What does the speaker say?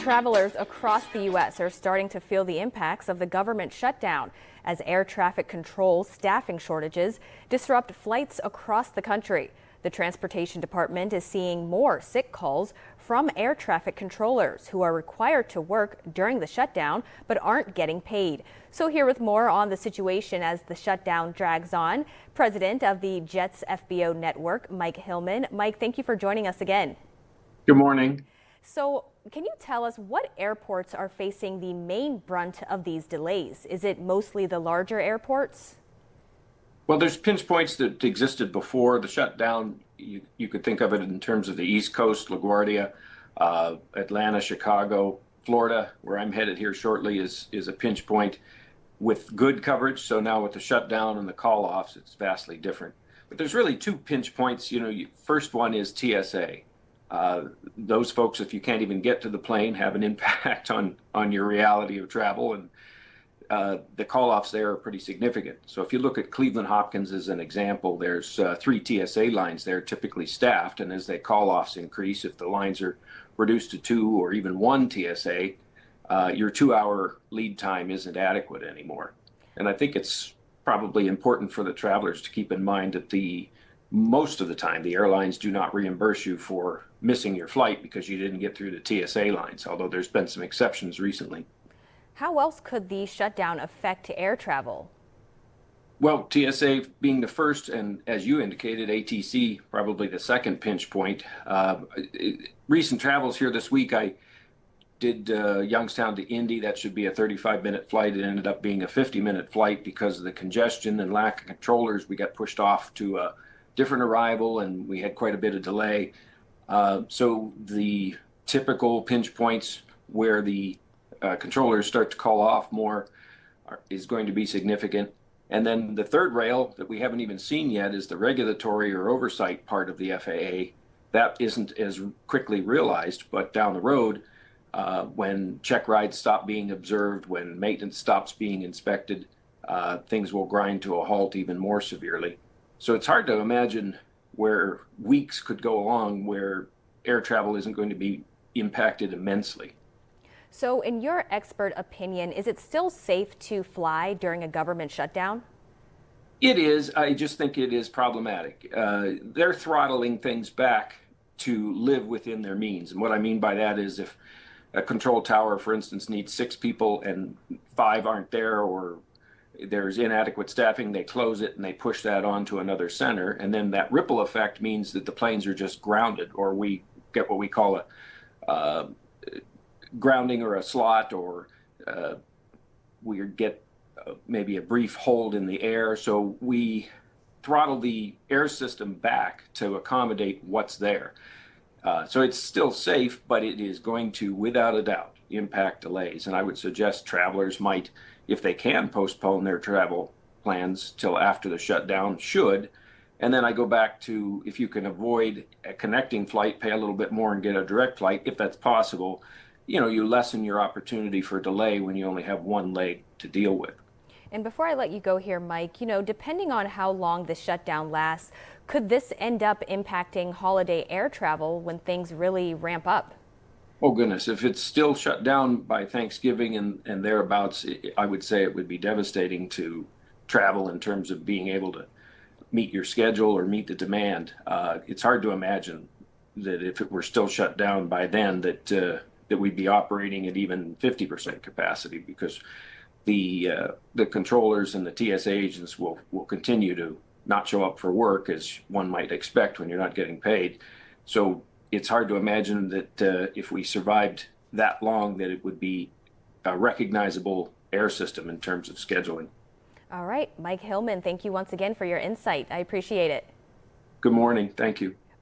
Travelers across the U.S. are starting to feel the impacts of the government shutdown as air traffic control staffing shortages disrupt flights across the country. The Transportation Department is seeing more sick calls from air traffic controllers who are required to work during the shutdown but aren't getting paid. So here with more on the situation as the shutdown drags on, President of the Jets FBO Network, Mike Hillman. Mike, thank you for joining us again. Good morning. So can you tell us what airports are facing the main brunt of these delays? Is it mostly the larger airports? Well, there's pinch points that existed before the shutdown. You could think of it in terms of the East Coast, LaGuardia, Atlanta, Chicago, Florida, where I'm headed here shortly, is a pinch point with good coverage. So now with the shutdown and the call-offs, it's vastly different. But there's really two pinch points. First one is TSA. Those folks, if you can't even get to the plane, have an impact on your reality of travel, and the call-offs there are pretty significant. So if you look at Cleveland Hopkins as an example, there's 3 TSA lines there typically staffed, and as the call-offs increase, if the lines are reduced to 2 or even 1 TSA, your 2-hour lead time isn't adequate anymore. And I think it's probably important for the travelers to keep in mind that most of the time, the airlines do not reimburse you for missing your flight because you didn't get through the TSA lines, although there's been some exceptions recently. How else could the shutdown affect air travel? Well, TSA being the first, and as you indicated, ATC probably the second pinch point. Recent travels here this week, I did Youngstown to Indy. That should be a 35-minute flight. It ended up being a 50-minute flight because of the congestion and lack of controllers. We got pushed off to a different arrival, and we had quite a bit of delay. So the typical pinch points where the controllers start to call off more is going to be significant. And then the third rail that we haven't even seen yet is the regulatory or oversight part of the FAA. That isn't as quickly realized, but down the road, when check rides stop being observed, when maintenance stops being inspected, things will grind to a halt even more severely. So it's hard to imagine where weeks could go along where air travel isn't going to be impacted immensely. So in your expert opinion, is it still safe to fly during a government shutdown? It is. I just think it is problematic. They're throttling things back to live within their means. And what I mean by that is if a control tower, for instance, needs 6 people and 5 aren't there, or there's inadequate staffing, they close it and they push that on to another center. And then that ripple effect means that the planes are just grounded, or we get what we call a grounding or a slot, or we get maybe a brief hold in the air. So we throttle the air system back to accommodate what's there. So it's still safe, but it is going to, without a doubt, impact delays. And I would suggest travelers might, if they can, postpone their travel plans till after the shutdown, should. And then I go back to, if you can avoid a connecting flight, pay a little bit more and get a direct flight, if that's possible. You lessen your opportunity for delay when you only have one leg to deal with. And before I let you go here, Mike, depending on how long the shutdown lasts, could this end up impacting holiday air travel when things really ramp up? Oh, goodness. If it's still shut down by Thanksgiving and thereabouts, I would say it would be devastating to travel in terms of being able to meet your schedule or meet the demand. It's hard to imagine that if it were still shut down by then that we'd be operating at even 50% capacity, because the controllers and the TSA agents will continue to not show up for work, as one might expect when you're not getting paid. So it's hard to imagine that if we survived that long, that it would be a recognizable air system in terms of scheduling. All right, Mike Hillman, thank you once again for your insight. I appreciate it. Good morning. Thank you.